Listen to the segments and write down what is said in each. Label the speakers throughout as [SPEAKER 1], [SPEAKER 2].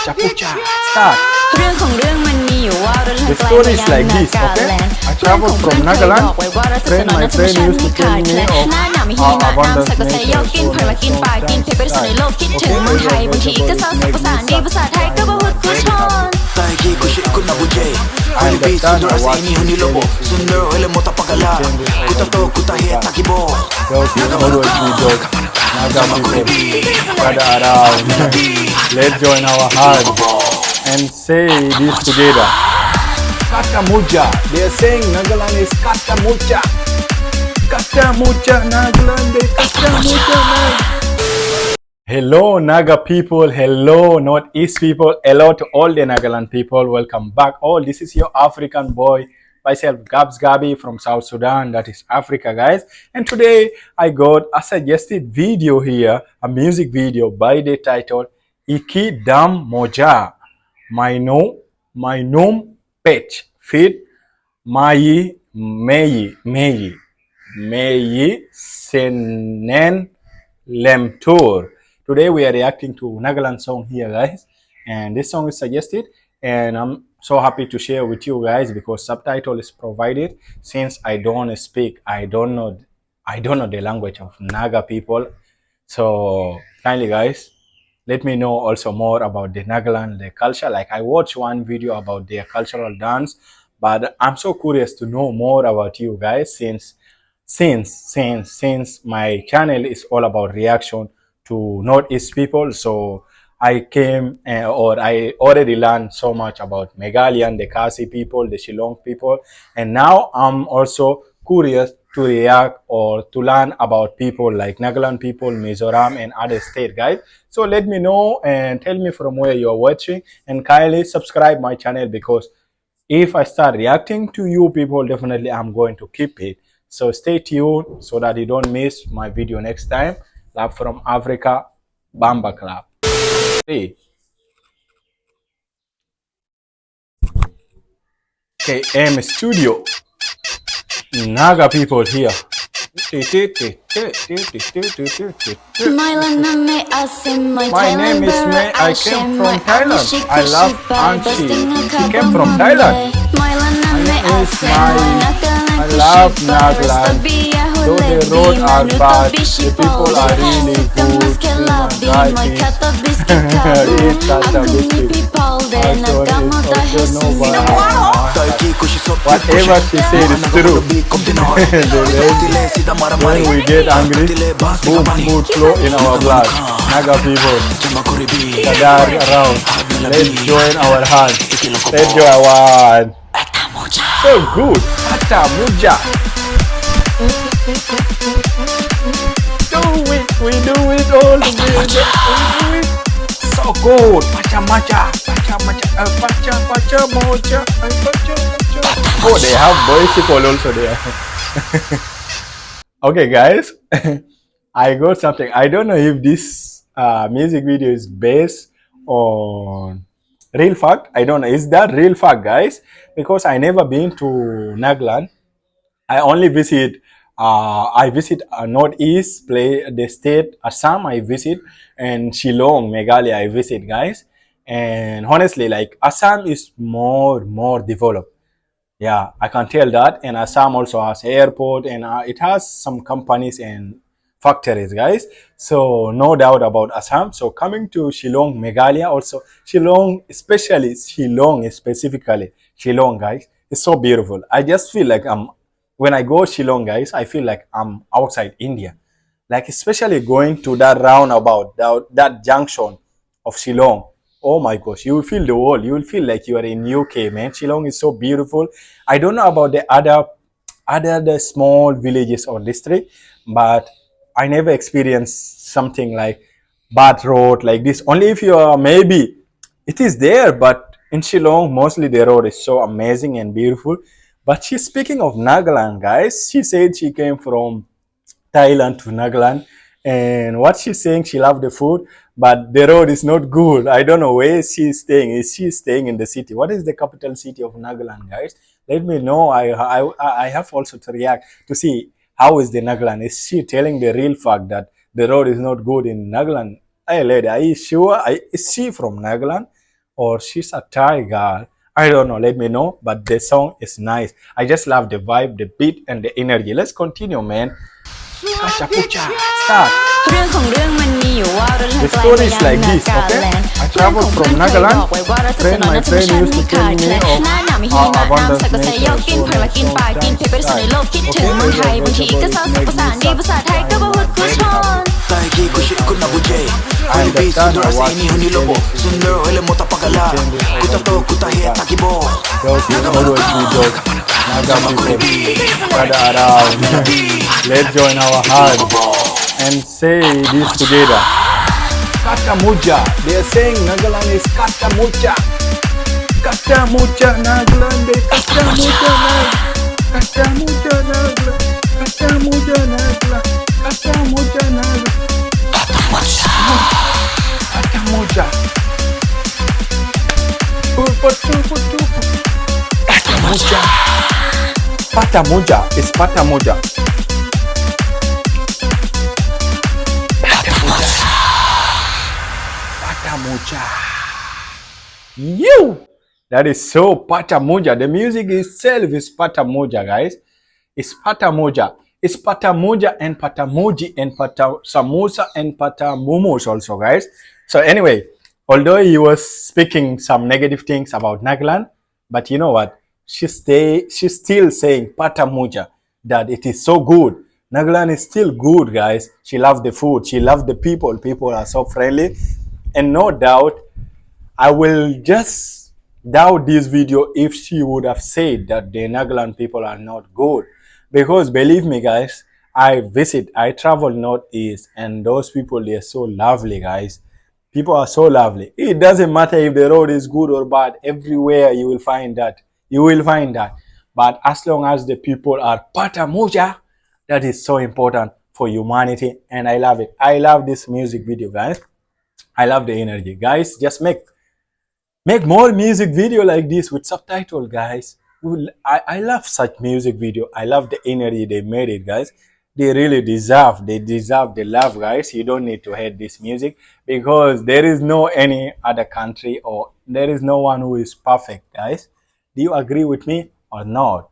[SPEAKER 1] pucha pucha. Start.
[SPEAKER 2] เรื่องของเรื่องมันมีอยู่ว่าเรา
[SPEAKER 1] The
[SPEAKER 2] ไกล
[SPEAKER 1] story
[SPEAKER 2] ไป
[SPEAKER 1] is
[SPEAKER 2] ยัง
[SPEAKER 1] like
[SPEAKER 2] นา
[SPEAKER 1] this,
[SPEAKER 2] กา
[SPEAKER 1] okay?
[SPEAKER 2] แลนด์
[SPEAKER 1] I
[SPEAKER 2] เพื่อนข
[SPEAKER 1] traveled
[SPEAKER 2] องเพื่อ
[SPEAKER 1] from
[SPEAKER 2] นเคย
[SPEAKER 1] Nagaland.
[SPEAKER 2] บอกไว้ว่าเราจะส
[SPEAKER 1] Friend,
[SPEAKER 2] นอง
[SPEAKER 1] my
[SPEAKER 2] นั้นธรรม
[SPEAKER 1] friend
[SPEAKER 2] ชาติ
[SPEAKER 1] used
[SPEAKER 2] ไม่
[SPEAKER 1] to
[SPEAKER 2] ขาด
[SPEAKER 1] tell
[SPEAKER 2] แคล
[SPEAKER 1] me
[SPEAKER 2] น
[SPEAKER 1] of
[SPEAKER 2] หน้าหนาวมีหิมะ
[SPEAKER 1] how
[SPEAKER 2] น้ำใส
[SPEAKER 1] abundant
[SPEAKER 2] กระใส
[SPEAKER 1] nature
[SPEAKER 2] ยอกกิน
[SPEAKER 1] so
[SPEAKER 2] ผ่านมากิน
[SPEAKER 1] so
[SPEAKER 2] ป่ากินเพชรเป็นสุดในโลกคิดถึงเมืองไทยบางทีก็เศร้าสักภาษาดีภาษาไทยก็บ่ฮึดคุชอน
[SPEAKER 3] Taiki kushi kuna buje
[SPEAKER 1] I
[SPEAKER 3] Hoy bi
[SPEAKER 1] understand
[SPEAKER 3] sundor
[SPEAKER 1] what
[SPEAKER 3] asa ini huni lobo Sundor hele mota pagala Kuta to kuta he takibo
[SPEAKER 1] those who always be those Naga people gather around. Let's join our heart and say this together. Kata Moja. They are saying Nagaland is Kata Moja. Kata Moja, Nagaland is Kata Moja. Hello Naga people, hello Northeast people, hello to all the Nagaland people. Welcome back. All this is your African boy, myself Gabs from South Sudan, that is Africa guys. And today I got a suggested video here, a music video by the title Ekdum Moja. Maynumpetch meyisanenlemtur. Today we are reacting to Nagaland Song here guys, and this song is suggested and I'm so happy to share with you guys because subtitle is provided. Since I don't speak, I don't know the language of Naga people, so kindly guys let me know also more about the Nagaland, the culture. Like I watched one video about their cultural dance, but I'm so curious to know more about you guys since my channel is all about reaction to Northeast people. So I came or I already learned so much about Meghalaya, the Khasi people, the Shillong people, and now I'm also curious to react or to learn about people like Nagaland people, Mizoram and other state guys. So let me know and tell me from where you're watching, and kindly subscribe my channel because if I start reacting to you people, definitely I'm going to keep it. So stay tuned so that you don't miss my video next time. Love from Africa, Bamba Club. Hey. KM Studio. Naga people here. My name is May. I came from Thailand. I love Anshi. She came from Thailand. My name is Mai. I love Nagaland. Though the roads are bad, the people are really good. It's such a good thing. Whatever she said is true. When we get angry, food flow in our blood. Naga people, gather around. Let's join our hands. Let's join our hands. So good. Kata Moja. We do it all together. So good. Pacha Moja. Oh, they have bicycle also there. Okay guys, I got something. I don't know if this music video is based on real fact. I don't know. Is that real fact guys? Because I never been to Nagaland. I only visit Northeast, the state Assam I visit, and Shillong, Meghalaya I visit guys. And honestly, like Assam is more developed. Yeah, I can tell that. And Assam also has airport and it has some companies and factories guys. So no doubt about Assam. So coming to Shillong, Meghalaya also, Shillong, especially Shillong specifically, Shillong guys, it's so beautiful. I just feel like when I go Shillong guys, I feel like I'm outside India. Like especially going to that roundabout, that junction of Shillong. Oh my gosh, you will feel the world. You will feel like you are in UK, man. Shillong is so beautiful. I don't know about the other small villages or district, but I never experienced something like bad road like this. Only if you are, maybe it is there, but in Shillong, mostly the road is so amazing and beautiful. But she's speaking of Nagaland, guys. She said she came from Thailand to Nagaland, and what she's saying, she loved the food, but the road is not good. I don't know where she's staying. Is she staying in the city? What is the capital city of Nagaland, guys? Let me know. I have also to react to see how is the Nagaland. Is she telling the real fact that the road is not good in Nagaland? Hey lady, are you sure? Is she from Nagaland? or she's a Thai girl. I don't know. Let me know. But the song is nice. I just love the vibe, the beat, and the energy. Let's continue, man. Pucha, pucha, start.
[SPEAKER 2] เรื่องของเรื่องมันมีอยู่ว่าเราเดิน
[SPEAKER 1] The
[SPEAKER 2] ทางไกล
[SPEAKER 1] story
[SPEAKER 2] มา
[SPEAKER 1] is
[SPEAKER 2] ยัง
[SPEAKER 1] like
[SPEAKER 2] นา
[SPEAKER 1] this,
[SPEAKER 2] กา
[SPEAKER 1] okay?
[SPEAKER 2] แลนด์
[SPEAKER 1] I
[SPEAKER 2] เพื่อนของ
[SPEAKER 1] traveled
[SPEAKER 2] เพื่อ
[SPEAKER 1] from
[SPEAKER 2] นเคยบ
[SPEAKER 1] Nagaland.
[SPEAKER 2] อกไว้ว่าเราจะส
[SPEAKER 1] Friend,
[SPEAKER 2] นอง
[SPEAKER 1] my
[SPEAKER 2] น้ำธรรม
[SPEAKER 1] friend
[SPEAKER 2] ชาติ
[SPEAKER 1] used
[SPEAKER 2] ไม่
[SPEAKER 1] to
[SPEAKER 2] ขา
[SPEAKER 1] tell
[SPEAKER 2] ดแค
[SPEAKER 1] me
[SPEAKER 2] ลน
[SPEAKER 1] of
[SPEAKER 2] หน้าหนาวมีหิ
[SPEAKER 1] how
[SPEAKER 2] มะน้ำ
[SPEAKER 1] abundant
[SPEAKER 2] ใสก็ใสโย
[SPEAKER 1] nature
[SPEAKER 2] ก
[SPEAKER 1] is
[SPEAKER 2] กิน
[SPEAKER 1] so
[SPEAKER 2] ผลไม้กิน
[SPEAKER 1] so
[SPEAKER 2] ปลากินเพชรไป
[SPEAKER 1] Thai.
[SPEAKER 2] สนในโลกคิดถึง
[SPEAKER 1] Okay,
[SPEAKER 2] เมืองไทยบางทีก็เศร้าสักภาษาดีภาษาไทยก็บ่พูดคุยชอน
[SPEAKER 3] Taiki kushi ikut na buje
[SPEAKER 1] I
[SPEAKER 3] Hali bi
[SPEAKER 1] understand
[SPEAKER 3] sundor
[SPEAKER 1] I
[SPEAKER 3] asa
[SPEAKER 1] watch
[SPEAKER 3] ini huni lobo Sundor hele mota pagala Kuta to kuta he takibo
[SPEAKER 1] those who always be those Naga people gather around. Let's join our heart and say this together. Kata Moja. They are saying Nagaland is Kata Moja. Kata Moja Nagaland. Kata Moja Nagaland. Kata Moja Nagaland. Kata Moja Nagaland. Kata Moja Nagaland. Kata Moja. Kata Moja. Pata Moja is Pata Moja. Pata Moja. You. That is so Pata Moja. The music itself is Pata Moja, guys. It's Pata Moja. It's Pata Moja and Pata Moji and Pata Samosa and Pata Momos also, guys. So anyway, although he was speaking some negative things about Nagaland, but you know what? She's still saying Pata Moja, that it is so good. Nagaland is still good, guys. She loves the food. She loves the people. People are so friendly. And no doubt, I will just doubt this video if she would have said that the Nagaland people are not good. Because believe me, guys, I travel northeast, and those people, they're so lovely, guys. People are so lovely. It doesn't matter if the road is good or bad. Everywhere you will find that. You will find that. But as long as the people are Patamuja, that is so important for humanity. And I love it. I love this music video, guys. I love the energy. Guys, just make more music video like this with subtitle, guys. I love such music video. I love the energy they made it, guys. They really deserve the love, guys. You don't need to hate this music, because there is no any other country, or there is no one who is perfect, guys. Do you agree with me or not?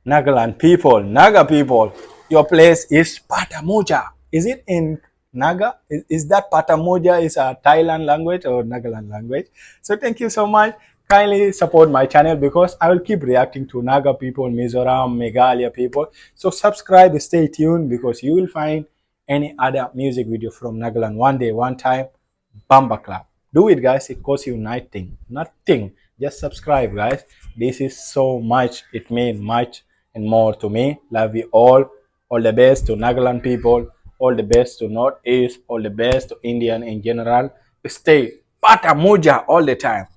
[SPEAKER 1] Nagaland people, Naga people, your place is Patamoja. Is it in Naga? Is that Patamoja is a Thailand language or Nagaland language? So thank you so much. Kindly support my channel, because I will keep reacting to Naga people, Mizoram, Meghalaya people. So subscribe, stay tuned, because you will find any other music video from Nagaland one day, one time. Bamba clap. Do it, guys. It costs you nothing. Nothing. Just subscribe, guys. This is so much. It means much and more to me. Love you all. All the best to Nagaland people. All the best to Northeast. All the best to Indian in general. Stay Pata Moja all the time.